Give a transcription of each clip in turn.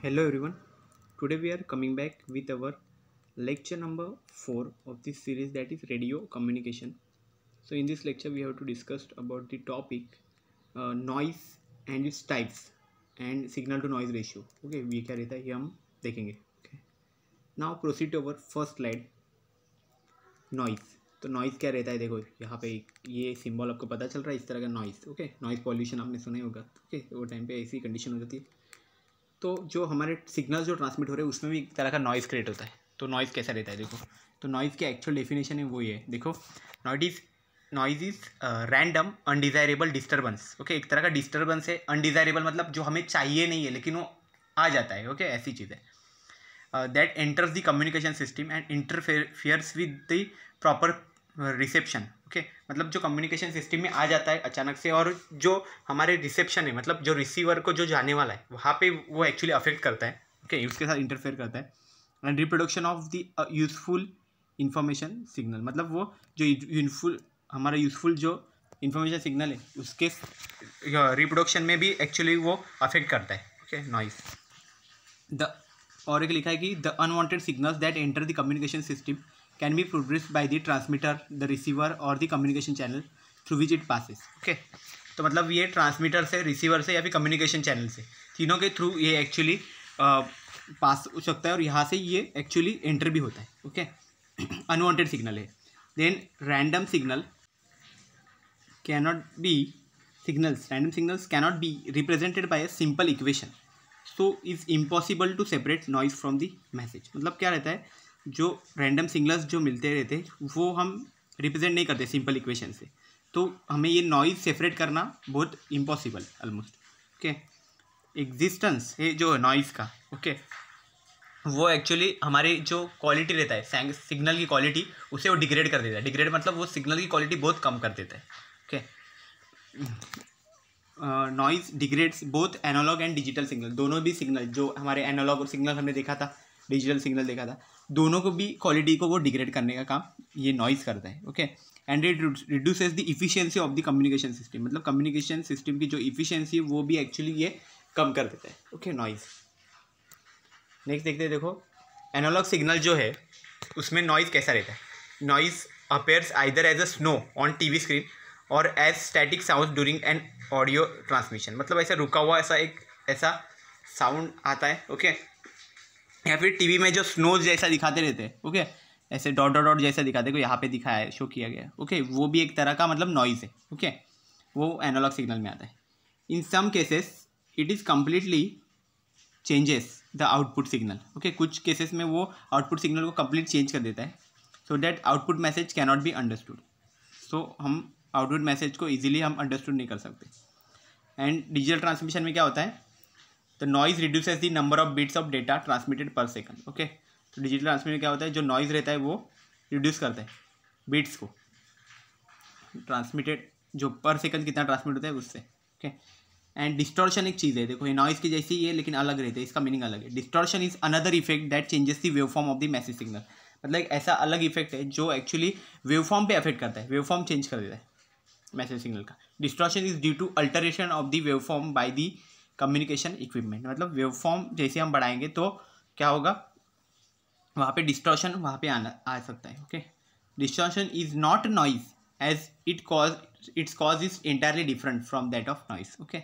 Hello everyone. Today we are coming back with our lecture number 4 of this series, that is radio communication. So in this lecture we have to discuss about the topic noise and its types and signal to noise ratio. Okay, we क्या रहता है ये हम देखेंगे. Okay. Now proceed to our first slide. Noise. तो noise क्या रहता है, देखो यहाँ पे ये सिंबल आपको पता चल रहा है, इस तरह का नॉइज़. ओके, नॉइज़ पॉल्यूशन आपने सुना ही होगा. ओके, वो टाइम पे ऐसी कंडीशन हो जाती है. तो जो हमारे सिग्नल्स जो ट्रांसमिट हो रहे हैं उसमें भी एक तरह का नॉइज़ क्रिएट होता है. तो नॉइज़ कैसा रहता है देखो. तो नॉइज़ की एक्चुअल डेफिनेशन है वो ये है. देखो, noise is random undesirable disturbance. Okay, एक तरह का डिस्टर्बेंस है. अनडिज़ायरेबल मतलब जो हमें चाहिए नहीं है लेकिन वो आ जाता है. ओके, ऐसी चीज़ है. That enters the communication system and interferes with the proper reception. Okay, मतलब जो कम्युनिकेशन सिस्टम में आ जाता है अचानक से, और जो हमारे रिसेप्शन है मतलब जो रिसीवर को जो जाने वाला है वहाँ पे वो एक्चुअली अफेक्ट करता है. ओके, उसके साथ इंटरफेयर करता है. And reproduction of the useful information signal, मतलब वो जो हमारा यूजफुल जो इंफॉर्मेशन सिग्नल है उसके रिप्रोडक्शन में भी एक्चुअली वो अफेक्ट करता है. Okay, noise. और एक लिखा है कि the unwanted signals that enter the communication system can be produced by the transmitter, the receiver or the communication channel through which it passes. Okay, तो मतलब ये ट्रांसमीटर से, रिसीवर से या फिर कम्युनिकेशन चैनल से, तीनों के थ्रू ये एक्चुअली पास हो सकता है और यहाँ से ये एक्चुअली एंटर भी होता है. ओके, अनवांटेड सिग्नल है. Then random signal random signals cannot be represented by a simple equation, so is impossible to separate noise from the message. मतलब क्या रहता है, जो रैंडम सिग्नल्स जो मिलते रहते हैं वो हम रिप्रेजेंट नहीं करते सिंपल इक्वेशन से, तो हमें ये नॉइज़ सेपरेट करना बहुत इम्पॉसिबल ऑलमोस्ट. ओके, एग्जिस्टेंस है जो नॉइज़ का. ओके, वो एक्चुअली हमारे जो क्वालिटी रहता है सिग्नल की क्वालिटी, उसे वो डिग्रेड कर देता है. डिग्रेड मतलब वो सिग्नल की क्वालिटी बहुत कम कर देता है. Okay, noise degrades both analog and digital signal. दोनों भी सिग्नल, जो हमारे एनालॉग और सिग्नल हमने देखा था, डिजिटल सिग्नल देखा था, दोनों को भी क्वालिटी को वो डिग्रेड करने का काम ये नॉइज़ करता है. Okay, and it reduces the efficiency of the communication system, मतलब कम्युनिकेशन सिस्टम की जो इफिशिएंसी है वो भी एक्चुअली ये कम कर देता है. Okay, noise. नेक्स्ट देखते हैं. देखो, एनालॉग सिग्नल जो है उसमें नॉइज़ कैसा रहता है. Noise appears either as a snow on TV screen और as static sound during an audio transmission. मतलब ऐसा रुका हुआ ऐसा साउंड आता है. ओके, या फिर टीवी में जो स्नोज जैसा दिखाते रहते हैं. ओके, ऐसे डॉट डॉट डॉट जैसा दिखाते हैं, यहाँ पे दिखाया है, शो किया गया. ओके, वो भी एक तरह का मतलब नॉइज़ है. ओके, वो एनालॉग सिग्नल में आता है. In some cases it is completely changes the output signal. Okay, कुछ केसेस में वो आउटपुट सिग्नल को कम्प्लीट चेंज कर देता है, so that output message cannot be understood. So हम आउटपुट मैसेज को ईजिली हम अंडरस्टूड नहीं कर सकते. एंड डिजिटल ट्रांसमिशन में क्या होता है, the noise reduces the number of bits of data transmitted पर सेकंड. ओके, तो डिजिटल ट्रांसमिशन क्या होता है, जो नॉइज़ रहता है वो रिड्यूस करता है बिट्स को, ट्रांसमिटेड जो पर सेकंड कितना ट्रांसमिट होता है उससे. ओके, एंड डिस्टॉर्शन एक चीज़ है. देखो, ये नॉइज़ की जैसी ही है लेकिन अलग रहता है, इसका मीनिंग अलग है. Distortion is another effect that changes the wave form of the message signal. मतलब एक ऐसा अलग इफेक्ट है जो एक्चुअली वेव फॉर्म पे अफेक्ट करता है, वेव फॉर्म चेंज कर देता है मैसेज सिग्नल का. Distortion is due to alteration of the wave form by the communication equipment. मतलब वेव फॉर्म जैसे हम बढ़ाएंगे तो क्या होगा, वहाँ पे डिस्टॉर्शन वहाँ पे आ सकता है. Okay, distortion is not noise as its cause is entirely different from that of noise. Okay,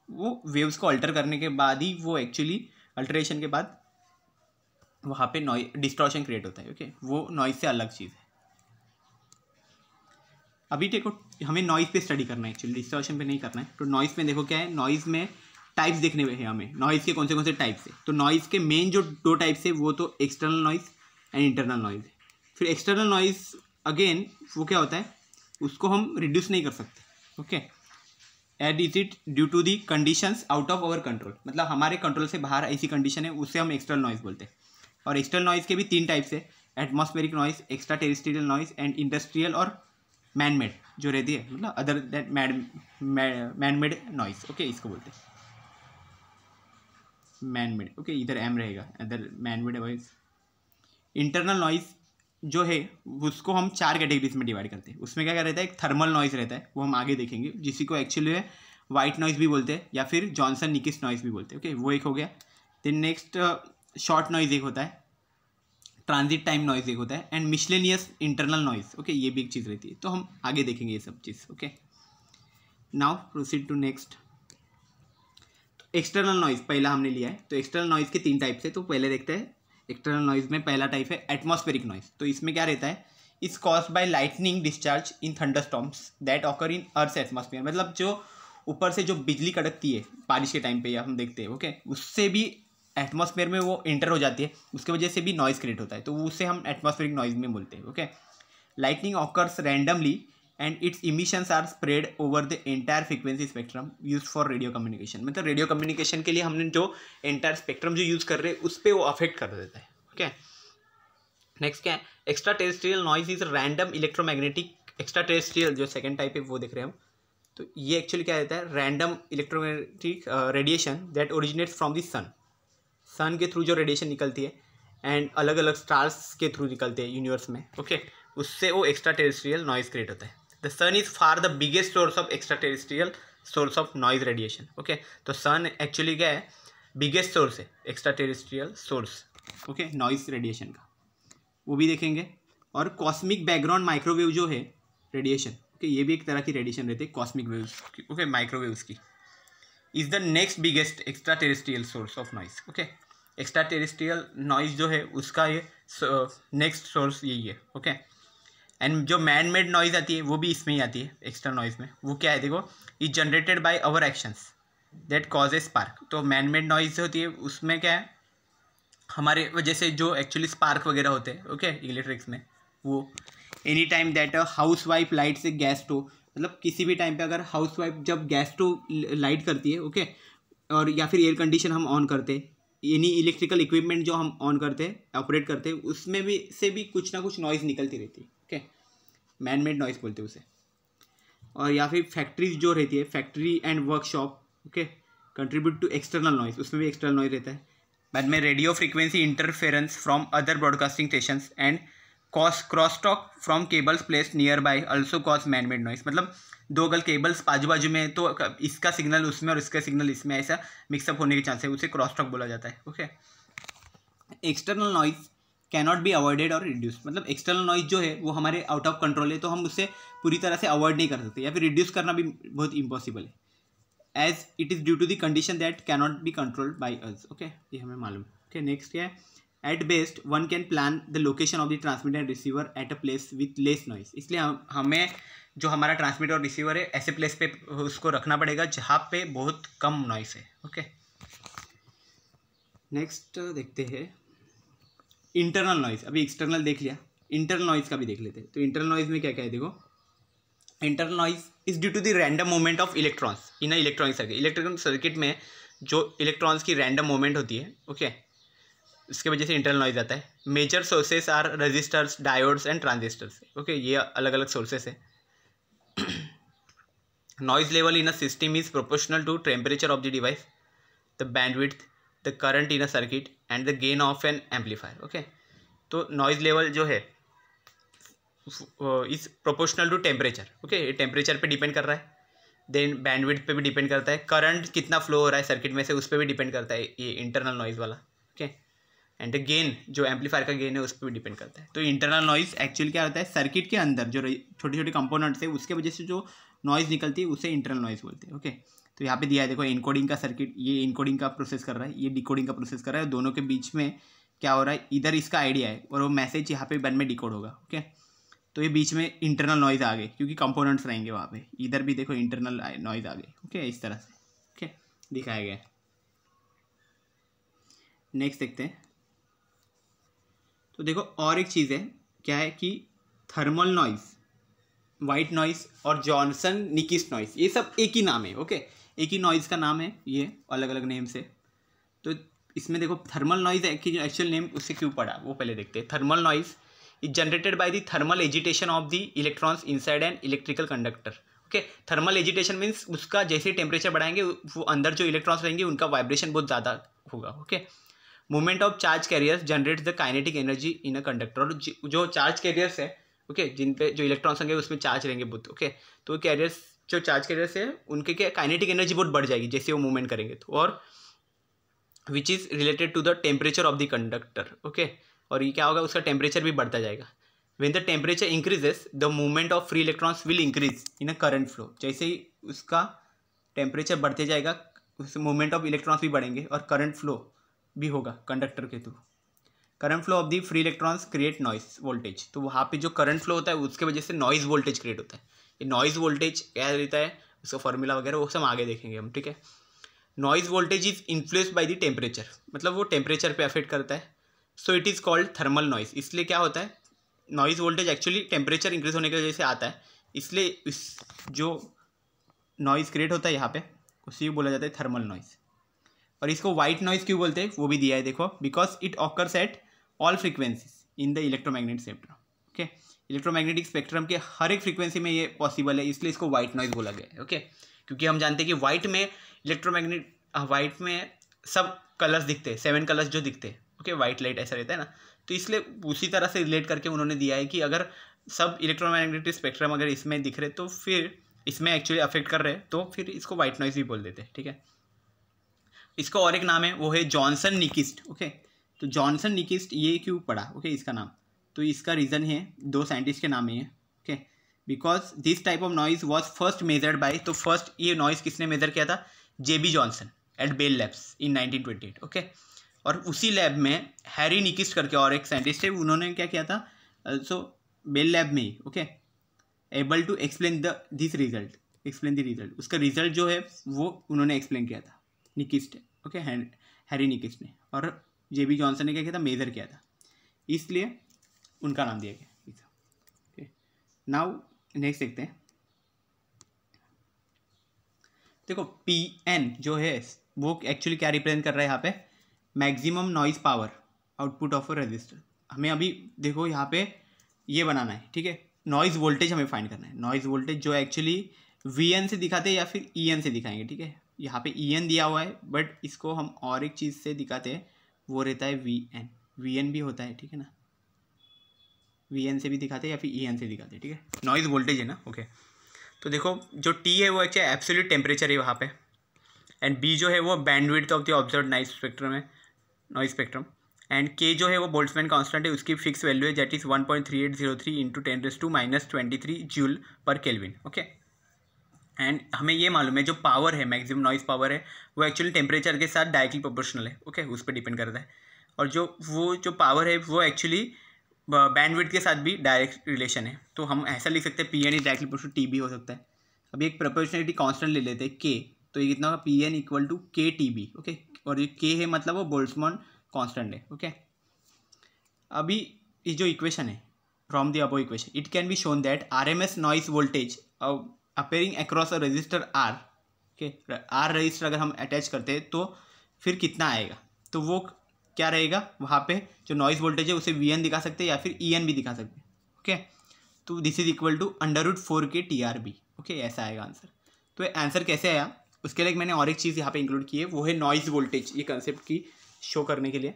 वो वेव्स को अल्टर करने के बाद ही वो एक्चुअली अल्टरेशन के बाद वहाँ पे डिस्टॉर्शन क्रिएट होता है. ओके, वो नॉइज से अलग चीज़ है. अभी देखो, हमें नॉइज़ पे स्टडी करना है एक्चुअली, डिस्टॉर्शन पे नहीं करना है. तो नॉइज़ में देखो क्या है, नॉइज़ में टाइप्स देखने हुए हैं हमें. नॉइज़ के कौन से टाइप्स है, तो नॉइज़ के मेन जो 2 टाइप्स है वो तो external noise and internal noise है. फिर एक्सटर्नल नॉइज़ अगेन वो क्या होता है, उसको हम रिड्यूस नहीं कर सकते. Okay, and is it due to the conditions out of our control, मतलब हमारे कंट्रोल से बाहर ऐसी कंडीशन है, उससे हम एक्सटर्नल नॉइज़ बोलते हैं. और एक्सटर्नल नॉइज़ के भी 3 टाइप्स है, atmospheric noise, extra terrestrial noise and industrial और मैन मेड जो रहती है, मतलब other that man made noise. Okay, इसको बोलते हैं मैन मेड. ओके, इधर एम रहेगा, other man made noise. Internal noise जो है उसको हम 4 कैटेगरीज में डिवाइड करते हैं. उसमें क्या क्या रहता है, एक थर्मल नॉइज़ रहता है, वो हम आगे देखेंगे, जिसी को एक्चुअली वाइट नॉइज़ भी बोलते हैं या फिर जॉनसन निकिस नॉइज़ भी बोलते हैं. ओके, वो एक हो गया. देन नेक्स्ट शॉर्ट नॉइज एक होता है, ट्रांजिट टाइम नॉइज एक होता है, and miscellaneous internal noise. Okay, ये भी एक चीज़ रहती है, तो हम आगे देखेंगे ये सब चीज़। Okay, now proceed to next. External noise पहला हमने लिया है, तो एक्सटर्नल नॉइज के 3 टाइप्स है। तो पहले देखते हैं एक्सटर्नल नॉइज में पहला टाइप है एटमॉस्फेरिक नॉइज। तो इसमें क्या रहता है, is caused by lightning discharge in thunderstorms that occur in earth atmosphere. मतलब जो ऊपर से जो बिजली कड़कती है बारिश के टाइम पे या हम देखते हैं, ओके, उससे भी एटमॉस्फेयर में वो इंटर हो जाती है, उसके वजह से भी नॉइज क्रिएट होता है, तो उसे हम एटमॉस्फेरिक नॉइज में बोलते हैं। Okay, lightning occurs randomly and its emissions are spread over the entire frequency spectrum use for radio communication. मतलब रेडियो कम्युनिकेशन के लिए हमने जो एंटायर स्पेक्ट्रम जो यूज़ कर रहे हैं उस पर वो अफेक्ट कर देता है। ओके, नेक्स्ट क्या है, extra terrestrial noise is random electromagnetic. Extra terrestrial जो सेकंड टाइप है वो देख रहे हैं हम, तो ये एक्चुअली क्या रहता है, random electromagnetic radiation that originates from the sun के थ्रू जो रेडिएशन निकलती है एंड अलग अलग स्टार्स के थ्रू निकलते हैं यूनिवर्स में। ओके, उससे वो एक्स्ट्रा टेरेस्ट्रियल नॉइज क्रिएट होता है। The sun is far the biggest source of extra terrestrial source of noise radiation. Okay, तो सन एक्चुअली क्या है, बिगेस्ट सोर्स है extra terrestrial source, okay, noise radiation का, वो भी देखेंगे। और कॉस्मिक बैकग्राउंड माइक्रोवेव जो है रेडिएशन, ओके, ये भी एक तरह की रेडिएशन रहती है कॉस्मिक वेव्स, ओके, माइक्रोवेव्स की, is the next biggest extra terrestrial source of noise. Okay, extra terrestrial noise जो है उसका ये नेक्स्ट सोर्स यही है। ओके, एंड जो मैन मेड नॉइज आती है वो भी इसमें ही आती है एक्स्ट्रा नॉइज में। वो क्या है, देखो, is generated by our actions that cause A spark. तो मैन मेड नॉइज होती है उसमें क्या है, हमारे वजह से जो एक्चुअली स्पार्क वगैरह होते हैं, ओके, इलेक्ट्रिक्स में, वो any time that house wife light से गैस स्टोव, मतलब किसी भी टाइम पे अगर हाउस वाइफ जब गैस स्टोव लाइट करती है, ओके, और या फिर एयर कंडीशन हम ऑन करते हैं, एनी इलेक्ट्रिकल इक्विपमेंट जो हम ऑन करते हैं ऑपरेट करते हैं, उसमें भी से भी कुछ ना कुछ नॉइज़ निकलती रहती है। ओके, मैन मेड नॉइज़ बोलते हैं उसे। और या फिर फैक्ट्रीज जो रहती है, factory and workshop, okay, contribute to external noise, उसमें भी एक्सटर्नल नॉइज़ रहता है। बाद में radio frequency interference from other broadcasting stations and crosstalk from cables placed nearby also cause man made noise. मतलब दो अगर केबल्स बाजू बाजू में तो इसका सिग्नल उसमें और इसका सिग्नल इसमें ऐसा मिक्सअप होने के चांस है, उसे क्रॉसटॉक बोला जाता है। Okay, external noise cannot be avoided और रिड्यूस। मतलब एक्सटर्नल नॉइज जो है वो हमारे आउट ऑफ कंट्रोल है, तो हम उससे पूरी तरह से अवॉइड नहीं कर सकते या फिर रिड्यूस करना भी बहुत इम्पॉसिबल है, as it is due to the condition that cannot be controlled by us. Okay, ये हमें मालूम है। ओके, नेक्स्ट क्या है, at best one can plan the location of the transmitter and receiver at a place with less noise. इसलिए हमें जो हमारा ट्रांसमीटर और रिसीवर है ऐसे प्लेस पे उसको रखना पड़ेगा जहाँ पे बहुत कम नॉइस है। ओके, नेक्स्ट देखते हैं इंटरनल नॉइज। अभी एक्सटर्नल देख लिया, इंटरनल नॉइज का भी देख लेते हैं। तो इंटरनल नॉइज में क्या क्या है, देखो, internal noise is due to the random movement of electrons in a electronic circuit. Electronic circuit में जो इलेक्ट्रॉन्स की रैंडम मूवमेंट होती है, ओके, उसके वजह से इंटरनल नॉइज आता है। Major sources are resistors, diodes and transistors. Okay, ये अलग अलग सोर्सेस है। Noise level in a system is proportional to temperature of the device, the bandwidth, the current in a circuit and the gain of an amplifier. Okay, तो noise level जो है is proportional to temperature. Okay, ये temperature पे depend कर रहा है, then bandwidth पे भी डिपेंड करता है, करंट कितना फ्लो हो रहा है सर्किट में से उस पर भी डिपेंड करता है ये इंटरनल नॉइज वाला। ओके, एंड द गेन जो एम्पलीफायर का गेन है उस पर भी डिपेंड करता है। तो इंटरनल नॉइज एक्चुअली क्या होता है, सर्किट के अंदर जो छोटे छोटे कंपोनेंट्स है उसके वजह से जो नॉइज निकलती है उसे इंटरनल नॉइज बोलते हैं। ओके, तो यहाँ पे दिया है, देखो, इनकोडिंग का सर्किट, ये इनकोडिंग का प्रोसेस कर रहा है, ये डिकोडिंग का प्रोसेस कर रहा है, दोनों के बीच में क्या हो रहा है, इधर इसका आइडिया है और वो मैसेज यहाँ पे वन में डिकोड होगा। ओके, तो ये बीच में इंटरनल नॉइज आ गई क्योंकि कंपोनेंट्स रहेंगे वहाँ पे, इधर भी देखो इंटरनल नॉइज आ गई। ओके, इस तरह से, ओके, दिखाया गया है। नेक्स्ट देखते हैं। तो देखो और एक चीज़ है, क्या है कि थर्मल नॉइज, वाइट नॉइज और जॉनसन निकिस नॉइज, ये सब एक ही नाम है। ओके, एक ही नॉइज़ का नाम है, ये अलग अलग नेम से। तो इसमें देखो थर्मल नॉइज है कि जो एक्चुअल नेम उससे क्यों पड़ा वो पहले देखते हैं। Thermal noise is generated by the thermal agitation of the electrons inside an electrical conductor. Okay, thermal agitation means उसका जैसे टेम्परेचर बढ़ाएंगे वो अंदर जो इलेक्ट्रॉन्स रहेंगे उनका वाइब्रेशन बहुत ज़्यादा होगा। Okay, movement of charge carriers generates the kinetic energy in a conductor. और जो चार्ज कैरियर्स है, ओके, जिन पे जो इलेक्ट्रॉन्स होंगे उसमें चार्ज रहेंगे बहुत। ओके, तो कैरियर्स जो चार्ज कैरियर्स है उनके क्या काइनेटिक एनर्जी बहुत बढ़ जाएगी जैसे वो मूवमेंट करेंगे तो। और which is related to the temperature of the conductor, okay. और ये क्या होगा, उसका टेम्परेचर भी बढ़ता जाएगा। When the temperature increases the movement of free electrons will increase in a current flow. जैसे ही उसका टेम्परेचर बढ़ते जाएगा, उस मूवमेंट ऑफ इलेक्ट्रॉन्स भी बढ़ेंगे और करंट फ्लो भी होगा कंडक्टर के through. Current flow of the free electrons create noise voltage. तो वहाँ पे जो करंट फ्लो होता है उसके वजह से नॉइज वोल्टेज क्रिएट होता है। ये नॉइज वोल्टेज क्या रहता है, उसका फॉर्मूला वगैरह वो सब आगे देखेंगे हम, ठीक है। Noise voltage is influenced by the temperature, मतलब वो टेम्परेचर पे अफेक्ट करता है। So it is called thermal noise. इसलिए क्या होता है, noise voltage actually temperature increase होने की वजह से आता है, इसलिए इस जो नॉइज क्रिएट होता है यहाँ पे उसी को बोला जाता है थर्मल नॉइज। और इसको वाइट नॉइज क्यों बोलते हैं वो भी दिया है, देखो, because it occurs at all frequencies in the electromagnetic spectrum, okay. Electromagnetic spectrum के हर एक फ्रीक्वेंसी में ये पॉसिबल है, इसलिए इसको वाइट नॉइज बोला गया है, ओके। क्योंकि हम जानते हैं कि वाइट में सब कलर्स दिखते हैं, 7 कलर्स जो दिखते हैं, ओके। वाइट लाइट ऐसा रहता है ना, तो इसलिए उसी तरह से रिलेट करके उन्होंने दिया है कि अगर सब इलेक्ट्रोमैग्नेटिक स्पेक्ट्रम अगर इसमें दिख रहे तो फिर इसमें एक्चुअली अफेक्ट कर रहे हैं, तो फिर इसको वाइट नॉइज भी बोल देते हैं, ठीक है। इसका और एक नाम है, वो है जॉनसन निकिस्ट, ओके। तो जॉनसन निकिस्ट ये क्यों पड़ा, ओके, इसका नाम, तो इसका रीज़न है 2 साइंटिस्ट के नाम है, okay. Because this type of noise was first measured by, तो फर्स्ट ये नॉइज किसने मेजर किया था, J B Johnson at Bell Labs in 1928, okay. और उसी लैब में हैरी निकिस्ट करके और एक साइंटिस्ट है, उन्होंने क्या किया था, सो बेल लैब में ही, okay, able to explain explain the result. उसका रिजल्ट जो है वो उन्होंने एक्सप्लेन किया था, निकिस्ट, ओके, हैरी निकिस्ट ने। और जेबी जॉनसन ने क्या किया था, मेजर किया था, इसलिए उनका नाम दिया गया, ओके। नाउ नेक्स्ट देखते हैं, देखो पीएन जो है वो एक्चुअली क्या रिप्रेजेंट कर रहा है यहाँ पे, maximum noise power output of a resistor. हमें अभी देखो यहाँ पे ये बनाना है, ठीक है, नॉइज वोल्टेज हमें फाइंड करना है। नॉइज वोल्टेज जो एक्चुअली वीएन से दिखाते हैं या फिर ईएन से दिखाएंगे, ठीक है। यहाँ पे ईएन दिया हुआ है, बट इसको हम और एक चीज़ से दिखाते हैं, वो रहता है वीएन। वीएन भी होता है, ठीक है ना, वीएन से भी दिखाते हैं या फिर ईएन से दिखाते हैं, ठीक है। नॉइज वोल्टेज है ना, ओके। तो देखो जो टी है वो एक्चुअली एब्सोल्यूट टेम्परेचर है वहाँ पे, एंड बी जो है वो bandwidth of the observe noise spectrum है, नॉइज स्पेक्ट्रम। एंड के जो है वो बोल्ट्जमैन कांस्टेंट है, उसकी फिक्स वैल्यू है, दैट इज 1.3803 इंटू 10⁻⁻23 जूल पर केल्विन, ओके। एंड हमें ये मालूम है जो पावर है, मैक्सिमम नॉइज पावर है, वो एक्चुअली टेम्परेचर के साथ डायरेक्टली प्रोपोर्शनल है, ओके, उस पर डिपेंड करता है। और जो पावर है वो एक्चुअली बैंडविड्थ के साथ भी डायरेक्ट रिलेशन है, तो हम ऐसा लिख सकते हैं P N is directly proportional T भी हो सकता है। अभी एक प्रोपोर्शनलिटी कांस्टेंट ले लेते हैं के, तो ये कितना होगा, P N equal to K T B, okay. और ये के है मतलब वो बोल्ट्जमैन कांस्टेंट है, ओके। अभी ये जो इक्वेशन है from the above equation, it can be shown that RMS noise voltage appearing across a resistor R, okay, R resistor अगर हम अटैच करते हैं तो फिर कितना आएगा, तो वो क्या रहेगा, वहाँ पे जो नॉइज वोल्टेज है उसे वी एन दिखा सकते हैं या फिर ई एन भी दिखा सकते हैं, ओके। तो this is equal to √4 T R B, okay, ऐसा आएगा आंसर। तो आंसर कैसे आया, उसके लिए मैंने और एक चीज़ यहाँ पे इंक्लूड की है, वो है नॉइज वोल्टेज, ये कंसेप्ट की शो करने के लिए।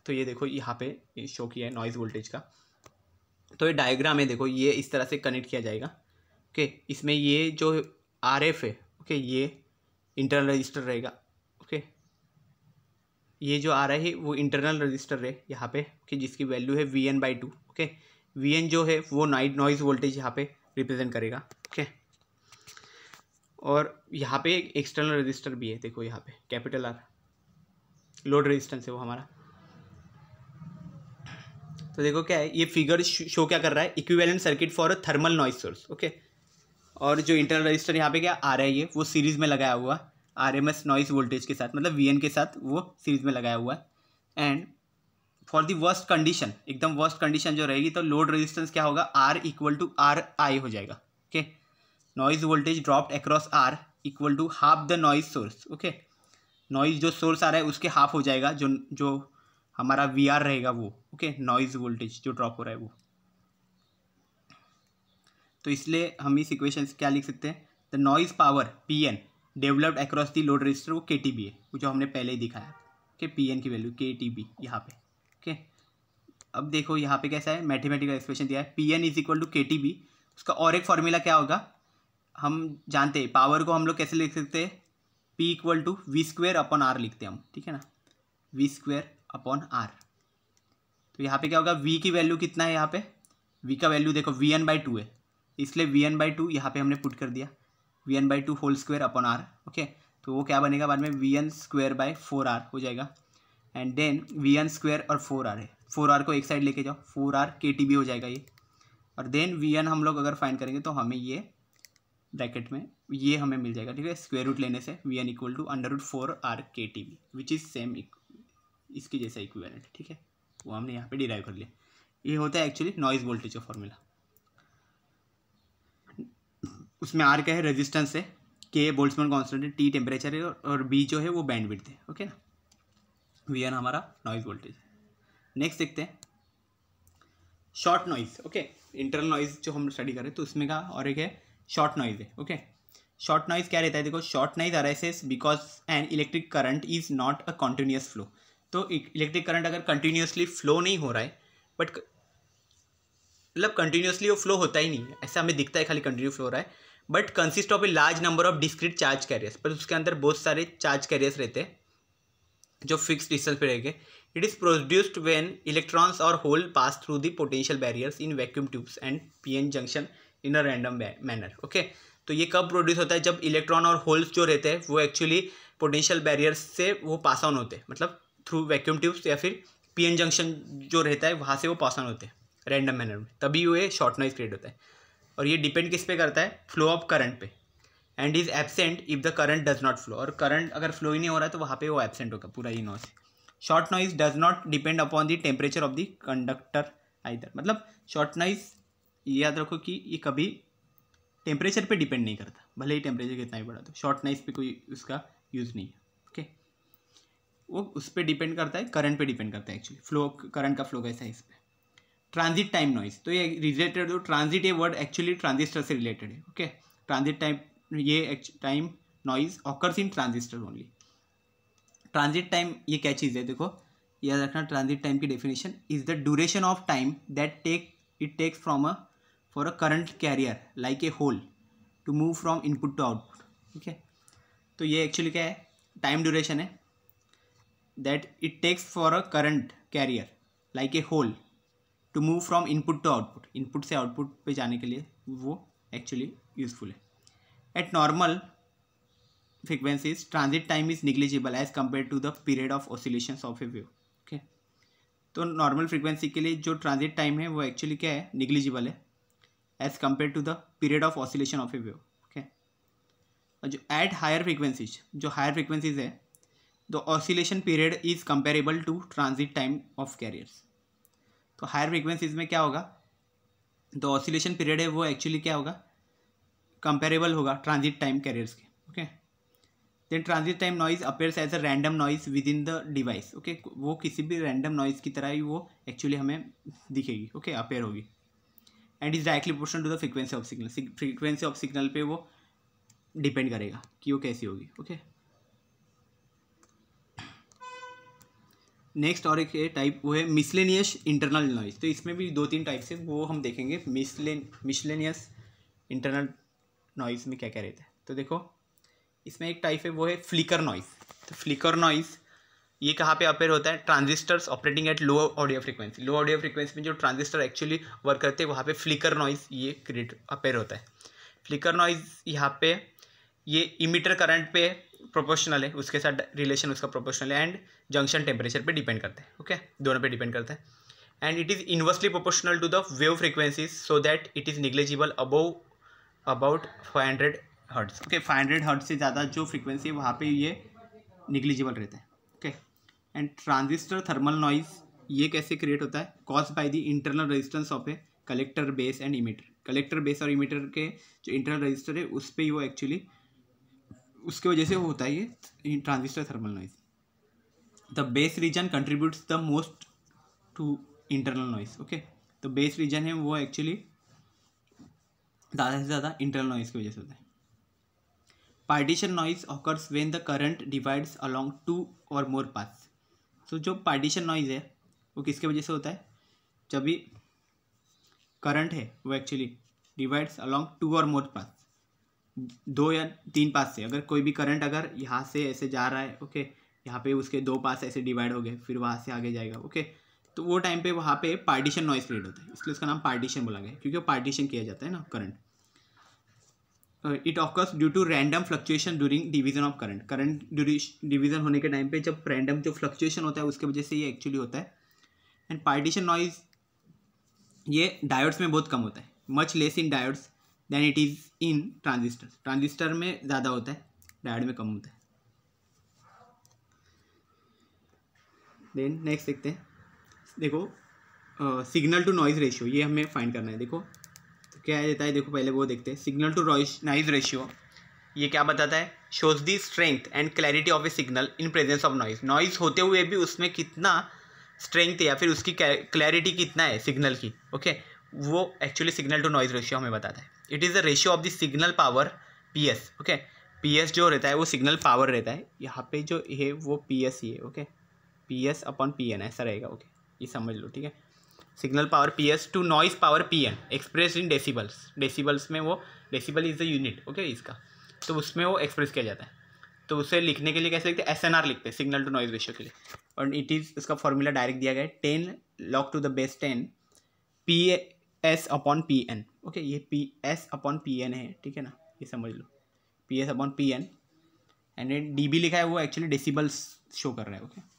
तो ये देखो यहाँ पे शो किया है नॉइज वोल्टेज का, तो ये डायग्राम है, देखो ये इस तरह से कनेक्ट किया जाएगा, ओके। इसमें ये जो आर एफ है, ओके, ये इंटरनल रजिस्टर रहेगा, ओके। ये जो आ रहा है वो इंटरनल रजिस्टर है यहाँ पे, ओके, जिसकी वैल्यू है Vn/2, ओके। Vn जो है वो नॉइज वोल्टेज यहाँ पे रिप्रेजेंट करेगा, ओके। और यहाँ पे एक एक्सटर्नल रजिस्टर भी है, देखो यहाँ पे कैपिटल आर, लोड रेजिस्टेंस है वो हमारा। तो देखो क्या है, ये फिगर शो क्या कर रहा है, equivalent circuit for a thermal noise source, okay. और जो इंटरनल रजिस्टर यहाँ पे क्या आ रहा है, ये वो सीरीज में लगाया हुआ आरएमएस नॉइज वोल्टेज के साथ, मतलब वीएन के साथ वो सीरीज में लगाया हुआ है। And for the worst condition, एकदम वर्स्ट कंडीशन जो रहेगी, तो लोड रेजिस्टेंस क्या होगा, R equal to R I हो जाएगा, okay. Noise voltage dropped across R equal to half the noise source, okay. Noise जो सोर्स आ रहा है उसके हाफ हो जाएगा, जो हमारा वी आर रहेगा वो, ओके, नॉइज वोल्टेज जो ड्रॉप हो रहा है वो। तो इसलिए हम इस इक्वेशन से क्या लिख सकते हैं, the noise power P N developed across the load resistor, वो के टी बी है, वो जो हमने पहले ही दिखाया, ओके। पी एन की वैल्यू के टी बी यहाँ पे, ओके। अब देखो यहाँ पे कैसा है, मैथमेटिकल एक्सप्रेशन दिया है, P N is equal to K T B. उसका और एक फॉर्मूला क्या होगा, हम जानते हैं पावर को हम लोग कैसे लिख सकते हैं, P equal to V square upon R लिखते हैं हम, ठीक है ना। V square upon R. तो यहाँ पे क्या होगा, वी की वैल्यू कितना है, यहाँ पे वी का वैल्यू देखो VN/2 है, इसलिए VN/2 यहाँ पे हमने पुट कर दिया, VN/2 whole square upon R. Okay, तो वो क्या बनेगा बाद में, VN²/4R हो जाएगा। एंड देन VN² और 4R है, 4R को एक साइड लेके जाओ, 4R KTB हो जाएगा ये। और देन VN हम लोग अगर फाइंड करेंगे तो हमें ये ब्रैकेट में ये हमें मिल जाएगा, ठीक है, स्क्वायर रूट लेने से VN = √4R KTB which is same इसकी जैसा इक्विवेलेंट, ठीक है, वो हमने यहाँ पे डिराइव कर लिया। ये होता है एक्चुअली नॉइज वोल्टेज का फॉर्मूला। उसमें R क्या है, रेजिस्टेंस है, K बोल्ट्जमैन कांस्टेंट है, T टेम्परेचर है और B जो है वो बैंडविड्थ है। ओके ना, VN हमारा नॉइज वोल्टेज है। नेक्स्ट देखते हैं short noise. Okay, internal noise जो हम स्टडी करें तो उसमें का और एक है शॉर्ट नॉइज है। ओके, शॉर्ट नॉइज क्या रहता है, देखो shot noise arises because an electric current is not a continuous flow. तो इलेक्ट्रिक करंट अगर कंटिन्यूसली फ्लो नहीं हो रहा है, बट मतलब कंटिन्यूसली वो फ्लो होता ही नहीं है, ऐसा हमें दिखता है खाली कंटिन्यू फ्लो हो रहा है, but consist of a large number of discrete charge carriers, पर उसके अंदर बहुत सारे चार्ज कैरियर्स रहते हैं जो फिक्स डिस्टेंस पे रहेंगे। It is produced when electrons और hole pass through the potential barriers in vacuum tubes and P N junction in a random manner. Okay, तो ये कब प्रोड्यूस होता है, जब इलेक्ट्रॉन और होल्स जो रहते हैं वो एक्चुअली पोटेंशियल बैरियर्स से वो पास ऑन होते हैं, मतलब थ्रू वैक्यूम ट्यूब्स या फिर पीएन जंक्शन जो रहता है वहाँ से वो पास ऑन होते हैं रैंडम मैनर में, तभी वो ये शॉर्ट नॉइज क्रिएट होता है। और ये डिपेंड किस पे करता है, फ्लो ऑफ करंट पे, and is absent if the current does not flow. और करंट अगर फ्लो ही नहीं हो रहा है तो वहाँ पे वो एब्सेंट होगा पूरा ही noise. Shot noise does not depend upon the temperature of the conductor either, मतलब शॉर्ट नॉइज याद रखो कि ये कभी टेम्परेचर पे डिपेंड नहीं करता, भले ही टेम्परेचर कितना ही बढ़ा तो शॉर्ट नॉइज पे कोई उसका यूज़ नहीं है। ओके, वो उस पर डिपेंड करता है, करंट पे डिपेंड करता है एक्चुअली, फ्लो करंट का फ्लो कैसा है इस पर। ट्रांजिट टाइम नॉइज, तो ये रिलेटेड हो, ट्रांजिट ये वर्ड एक्चुअली ट्रांजिस्टर से रिलेटेड है। ओके, ट्रांजिट टाइम, ये time noise occurs in transistor only. Transit time ये क्या चीज़ है, देखो याद रखना, ट्रांजिट टाइम की definition is the duration of time that it takes for a current carrier like a hole to move from input to output. ठीक है, तो ये एक्चुअली क्या है, टाइम ड्यूरेशन है that it takes for a current carrier like a hole to move from input to output, input से output पे जाने के लिए वो एक्चुअली यूजफुल है। At normal frequencies transit time is negligible as compare to the period of oscillations of a wave. Okay, तो normal frequency के लिए जो ट्रांजिट टाइम है वो एक्चुअली क्या है, निग्लिजिबल है as compare to the period of oscillation of a wave. Okay, और जो एट हायर फ्रीक्वेंसीज, जो हायर फ्रीक्वेंसीज है, the oscillation period is comparable to transit time of carriers. तो हायर फ्रीक्वेंसीज में क्या होगा, द ऑसिलेशन पीरियड है वो एक्चुअली क्या होगा, कंपेरेबल होगा ट्रांजिट टाइम कैरियर्स के। Okay, then transit time noise appears as a random noise within the device. Okay, वो किसी भी रैंडम नॉइज की तरह ही वो एक्चुअली हमें दिखेगी। ओके, अपेयर होगी and is directly proportional to the frequency of signal. Frequency of signal पे वो डिपेंड करेगा कि वो कैसी होगी। ओके, नेक्स्ट और एक टाइप वो है मिसलेनियस इंटरनल नॉइज। तो इसमें भी 2-3 टाइप्स है, वो हम देखेंगे। मिसलेनियस इंटरनल नॉइज में क्या क्या रहता है, तो देखो इसमें एक टाइप है वो है फ्लिकर नॉइज। तो फ्लिकर नॉइज ये कहाँ पे अपेयर होता है, transistors operating at low audio frequency. Low audio frequency में जो ट्रांजिस्टर एक्चुअली वर्क करते हैं वहाँ पे फ्लिकर नॉइज ये क्रिएट अपेयर होता है। फ्लिकर नॉइज यहाँ पे ये इमीटर करंट पे प्रोपोर्शनल है, उसके साथ रिलेशन उसका प्रोपोर्शनल है, एंड जंक्शन टेम्परेचर पे डिपेंड करता है। ओके, दोनों पे डिपेंड करता है, and it is inversely proportional to the wave frequencies so that it is negligible about 500 hertz. Okay, 500 hertz से ज़्यादा जो फ्रीक्वेंसी है वहाँ पे ये निग्लिजिबल रहता है। Okay, and transistor thermal noise ये कैसे क्रिएट होता है, cause by the internal resistance of A collector base and emitter. Collector base और इमीटर के जो इंटरनल रजिस्टर है उस पर वो एक्चुअली उसके वजह से होता है ये transistor thermal noise. The base region contributes the most to internal noise. Okay, तो बेस रीजन है वो एक्चुअली ज़्यादा से ज़्यादा इंटरनल नॉइज की वजह से होता है। Partition noise occurs when the current divides along 2 और मोर पाथ्स। तो जो पार्टीशन नॉइज है वो किसके वजह से होता है, जब भी करंट है वो एक्चुअली डिवाइड्स अलोंग 2 और मोर पाथ्स, 2 या 3 पाथ से। अगर कोई भी करंट अगर यहाँ से ऐसे जा रहा है, ओके, यहाँ पे उसके दो पास ऐसे डिवाइड हो गए, फिर वहाँ से आगे जाएगा, ओके। तो वो टाइम पे वहाँ पे पार्टीशन नॉइस क्रिएट होता है, इसलिए उसका नाम पार्टीशन बोला गया, क्योंकि वो पार्टीशन किया जाता है ना current. It occurs due to random fluctuation during division of current. Current division होने के टाइम पे जब रैंडम जो फ्लक्चुएशन होता है उसके वजह से ये एक्चुअली होता है। एंड पार्टीशन नॉइज ये डायोड्स में बहुत कम होता है, much less in diodes than it is in transistor. Transistor में ज़्यादा होता है, डायोड में कम होता है। देन नेक्स्ट देखते हैं, देखो सिग्नल टू नॉइज रेशियो, ये हमें फाइंड करना है। देखो तो क्या देता है, देखो पहले वो देखते हैं। सिग्नल टू नॉइज रेशियो ये क्या बताता है, shows the strength and clarity of A signal in presence of noise. Noise होते हुए भी उसमें कितना स्ट्रेंथ है या फिर उसकी क्लैरिटी कितना है सिग्नल की, ओके, वो actually signal to noise ratio हमें बताता है। It is the ratio of the signal power PS, okay. PS जो रहता है वो सिग्नल पावर रहता है, यहाँ पे जो है वो PS ही है, ओके। PS अपॉन PN ऐसा रहेगा, ओके, ये समझ लो, ठीक है। Signal power PS to noise power PN express in decibels. Decibels में वो, decibel is the unit, okay, इसका, तो उसमें वो एक्सप्रेस किया जाता है। तो उसे लिखने के लिए कैसे लिखते हैं, SNR लिखते हैं, सिग्नल टू नॉइज रेशियो के लिए। और इट इज़, उसका फॉर्मूला डायरेक्ट दिया गया है 10 log to the base 10 PS upon PN, okay. ये PS अपॉन PN है, ठीक है ना, ये समझ लो, PS upon PN। And DB लिखा है वो एक्चुअली डेसिबल्स शो कर रहा है, ओके।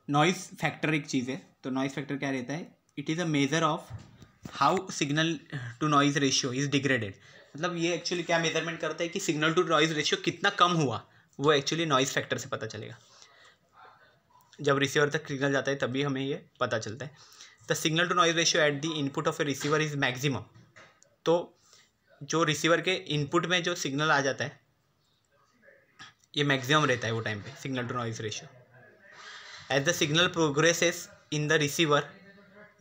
नॉइज फैक्टर एक चीज़ है, तो नॉइज फैक्टर क्या रहता है, it is a measure of how signal to noise ratio is degraded. मतलब ये एक्चुअली क्या मेजरमेंट करता है कि सिग्नल टू नॉइज रेशियो कितना कम हुआ, वो एक्चुअली नॉइज फैक्टर से पता चलेगा। जब रिसीवर तक सिग्नल जाता है तभी हमें ये पता चलता है। The signal to noise ratio at the input of a receiver is maximum. तो जो रिसीवर के इनपुट में जो सिग्नल आ जाता है ये मैक्सिमम रहता है वो टाइम पे, signal to noise ratio. As the signal progresses in the receiver,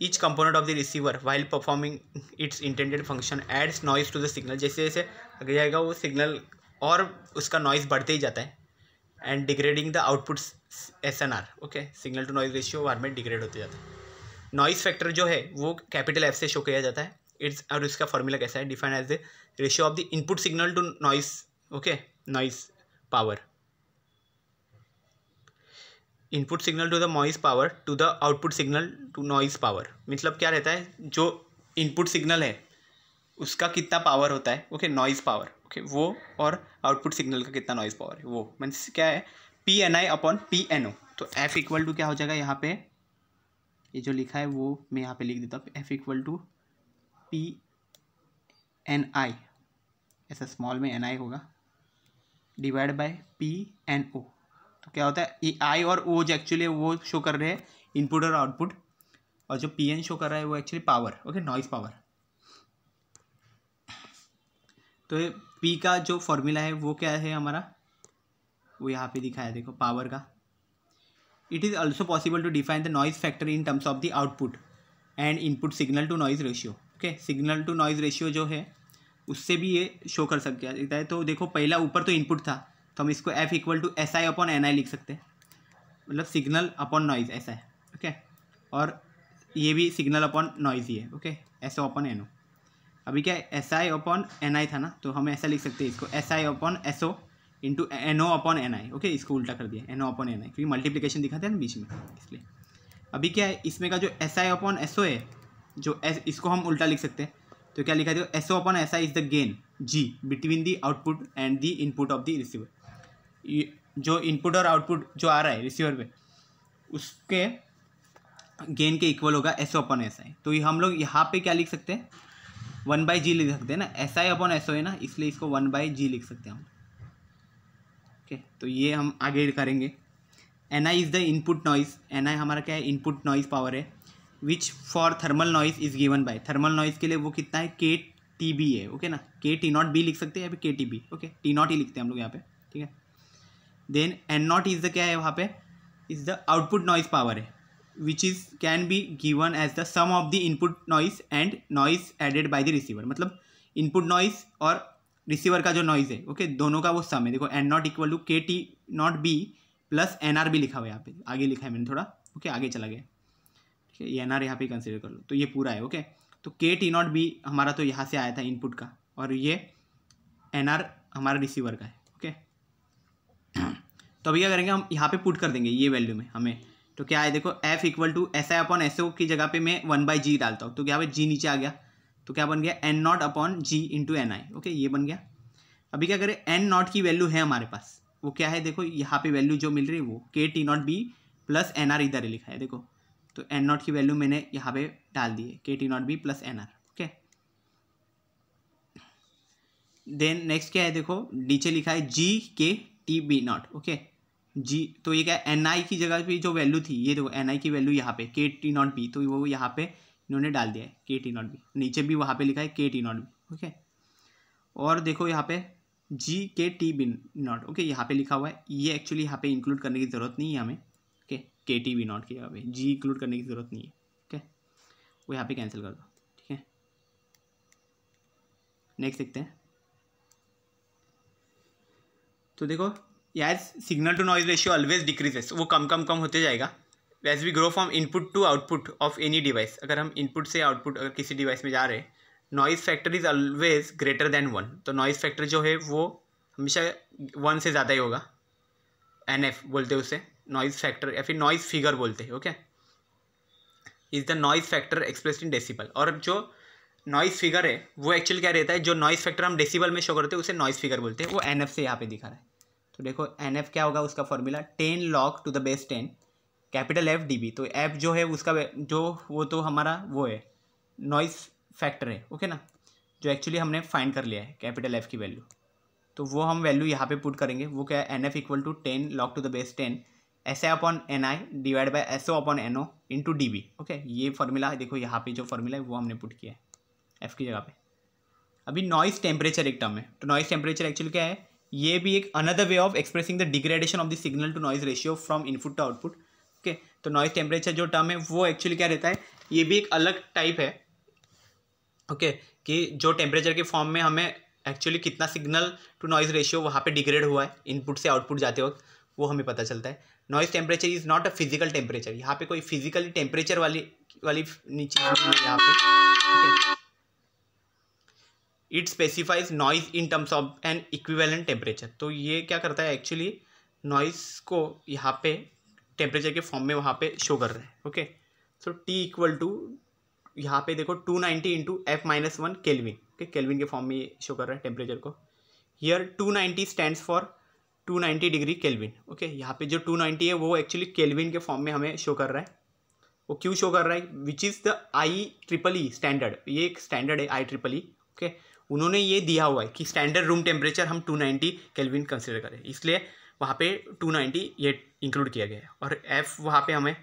each component of the receiver while performing its intended function adds noise to the signal। जैसे जैसे आगे जाएगा वो सिग्नल और उसका नॉइज बढ़ते ही जाता है। And degrading the output SNR, okay, signal to noise ratio बार में डिग्रेड होते जाता है। नॉइज फैक्टर जो है वो कैपिटल F से शो किया जाता है। इट्स, और इसका फॉर्मूला कैसा है, define as the ratio of the input signal to noise, okay, noise power, input signal to the noise power to the output signal to noise power. मतलब क्या रहता है, जो इनपुट सिग्नल है उसका कितना पावर होता है, ओके, नॉइज पावर, ओके, वो, और आउटपुट सिग्नल का कितना नॉइज पावर है वो, मीन्स क्या है, PNI अपॉन PNO। तो F इक्वल टू क्या हो जाएगा, यहाँ पे ये जो लिखा है वो मैं यहाँ पे लिख देता हूँ, F इक्वल टू PNI, ऐसा स्मॉल में NI होगा, डिवाइड बाय PNO। तो क्या होता है, ये I और O जो एक्चुअली वो शो कर रहे हैं इनपुट और आउटपुट, और जो PN शो कर रहा है वो actually power, okay, noise power. तो ये P का जो फॉर्मूला है वो क्या है हमारा, वो यहाँ पे दिखा है, देखो, पावर का। It is also possible to define the noise factor in terms of the output and input signal to noise ratio, okay. Signal to noise ratio जो है उससे भी ये शो कर सकता है। तो देखो पहला ऊपर तो इनपुट था, तो हम इसको F equal to SI upon NI लिख सकते हैं, मतलब सिग्नल अपॉन नॉइज ऐसा है, ओके। और ये भी सिग्नल अपॉन नॉइज ही है, ओके, SO अपॉन NO। अभी क्या है, SI अपॉन NI था ना, तो हम ऐसा लिख सकते हैं इसको, SI upon SO into NO upon NI, okay, इसको उल्टा कर दिया, NO अपॉन NI, क्योंकि मल्टीप्लिकेशन दिखाते हैं ना बीच में, इसलिए। अभी क्या है, इसमें का जो SI अपॉन SO है, जो इसको हम उल्टा लिख सकते हैं, तो क्या लिखा है, SO upon SI is the gain G between the output and the input of the receiver. जो इनपुट और आउटपुट जो आ रहा है रिसीवर पे, उसके गेन के इक्वल होगा SO अपॉन SI। तो ये हम लोग यहाँ पे क्या लिख सकते हैं, 1/G लिख सकते हैं ना, SI अपॉन SO है ना, इसलिए इसको 1/G लिख सकते हैं हम, ओके। तो ये हम आगे करेंगे। NI is the input noise, NI हमारा क्या है, इनपुट नॉइज पावर है, which for thermal noise is given by, thermal noise के लिए वो कितना है, KTB है, ओके ना, KT0B लिख सकते हैं या फिर KTB, ओके, T0 ही लिखते हैं हम लोग यहाँ पे, ठीक है। देन N0 इज द क्या है, वहाँ पे is the output noise power है, which is can be given as the sum of the input noise and noise added by the receiver. मतलब इनपुट नॉइज और रिसीवर का जो नॉइज है, ओके, दोनों का वो सम है। देखो N0 equal to KT0B plus NR भी लिखा हुआ है यहाँ पे, आगे लिखा है मैंने थोड़ा, ओके, आगे चला गया, ठीक है, ये NR यहाँ पे कंसिडर कर लो, तो ये पूरा है, ओके। तो KT0B हमारा तो यहाँ से आया था इनपुट का, और ये NR हमारा रिसीवर का है, ओके। तो अभी क्या करेंगे, हम यहाँ पे पुट कर देंगे ये वैल्यू में हमें। तो क्या है देखो, F equal to S I upon S O की जगह पे मैं 1/g डालता हूँ, तो क्या जी नीचे आ गया, तो क्या बन गया N naught upon G into N I. Okay, ये बन गया। अभी क्या करें, एन नॉट की वैल्यू है हमारे पास, वो क्या है देखो, यहाँ पे वैल्यू जो मिल रही है वो K T naught B plus N R इधर लिखा है देखो। तो एन नॉट की वैल्यू मैंने यहाँ पे डाल दी है, K T naught B plus N R. Okay, then next क्या है देखो, नीचे लिखा है G K T B naught. Okay, जी, तो ये क्या है, एन आई की जगह पे जो वैल्यू थी, ये देखो एन आई की वैल्यू यहाँ पे के टी नॉट बी, तो वो यहाँ पे इन्होंने डाल दिया है के टी नॉट बी, नीचे भी वहाँ पे लिखा है K T naught B. Okay, और देखो यहाँ पे जी K T B naught. Okay, यहाँ पे लिखा हुआ है, ये एक्चुअली यहाँ पे इंक्लूड करने की ज़रूरत नहीं है हमें। ओके, के टी बी नॉट की जगह पे जी इंक्लूड करने की ज़रूरत नहीं है। ओके, वो यहाँ पे कैंसिल कर दो। ठीक है, नेक्स्ट देखते हैं। तो देखो यार, signal to noise ratio always decreases, वो कम होते जाएगा as we grow from input to output of any device. अगर हम इनपुट से आउटपुट अगर किसी डिवाइस में जा रहे हैं, noise factor is always greater than 1। तो नॉइज़ फैक्टर जो है वो हमेशा 1 से ज़्यादा ही होगा। NF बोलते हैं उसे, नॉइज़ फैक्टर या फिर नॉइज़ फिगर बोलते हैं। Okay, is the noise factor expressed in decibel. और जो नॉइज़ फिगर है वो एक्चुअली क्या रहता है, जो नॉइज़ फैक्टर हम डेसिबल में शो करते हैं उसे नॉइज़ फिगर बोलते हैं, वो NF से यहाँ पे दिखा रहा है। तो देखो NF क्या होगा, उसका formula 10 log to the base 10 capital F dB। तो F जो है उसका जो वो तो हमारा वो है नॉइज़ फैक्टर है। ओके ना, जो एक्चुअली हमने फाइंड कर लिया है कैपिटल F की वैल्यू, तो वो हम वैल्यू यहाँ पे पुट करेंगे। वो क्या है, NF equal to 10 log to the base 10 S I upon N I divide by S O upon N O into D B. Okay, ये फॉर्मूला देखो, यहाँ पे जो फॉर्मूला है वो हमने पुट किया है F की जगह पे। अभी नॉइज़ टेम्परेचर एक टर्म है, तो नॉइज़ टेम्परेचर एक्चुअली क्या है, ये भी एक another way of expressing the degradation of the signal to noise ratio from input to output. Okay, तो नॉइज़ टेम्परेचर जो टर्म है वो एक्चुअली क्या रहता है, ये भी एक अलग टाइप है। ओके, कि जो टेम्परेचर के फॉर्म में हमें एक्चुअली कितना सिग्नल टू नॉइज़ रेशियो वहाँ पे डिग्रेड हुआ है इनपुट से आउटपुट जाते वक्त, वो हमें पता चलता है। Noise temperature is not a physical temperature, यहाँ पे कोई फिजिकली टेम्परेचर वाली नीचे यहाँ पे it specifies noise in terms of N equivalent temperature. तो ये क्या करता है एक्चुअली, नॉइज़ को यहाँ पे टेम्परेचर के फॉर्म में वहाँ पे शो कर रहा है। Okay, so T equal to यहाँ पे देखो 290 into F minus 1 kelvin. Okay, kelvin के फॉर्म में ये शो कर रहा है टेम्परेचर को। Here 290 stands for 290 degree kelvin. Okay, यहाँ पे जो 290 है वो एक्चुअली केल्विन के फॉर्म में हमें शो कर रहा है। वो क्यों शो कर रहा है, which is the IEEE standard, ये एक स्टैंडर्ड है IEEE। ओके, उन्होंने ये दिया हुआ है कि स्टैंडर्ड रूम टेम्परेचर हम 290 केल्विन कंसिडर करें, इसलिए वहाँ पे 290 ये इंक्लूड किया गया है। और F वहाँ पे हमें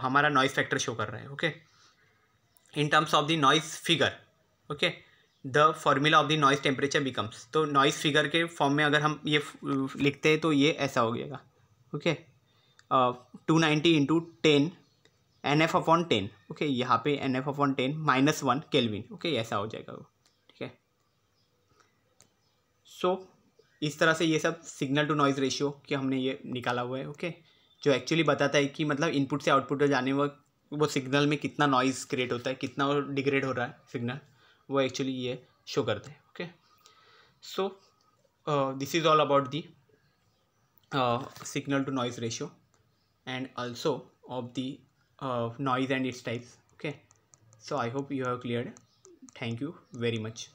हमारा नॉइज़ फैक्टर शो कर रहा है। Okay, in terms of the noise figure. Okay, the formula of the noise temperature becomes, तो नॉइज़ फिगर के फॉर्म में अगर हम ये लिखते हैं तो ये ऐसा हो गया। Okay, 290 into 10 NF upon 10। Okay, यहाँ पे NF upon 10 minus 1 kelvin. Okay, ऐसा हो जाएगा वो। ठीक है, सो इस तरह से ये सब सिग्नल टू नॉइज़ रेशियो कि हमने ये निकाला हुआ है। ओके, जो एक्चुअली बताता है कि मतलब इनपुट से आउटपुट में जाने वक्त वो सिग्नल में कितना नॉइज़ क्रिएट होता है, कितना डिग्रेड हो रहा है सिग्नल, वो एक्चुअली ये शो करता है। Okay, so this is all about the signal to noise ratio and also of the noise and its types. Okay, so I hope you have cleared. Thank you very much.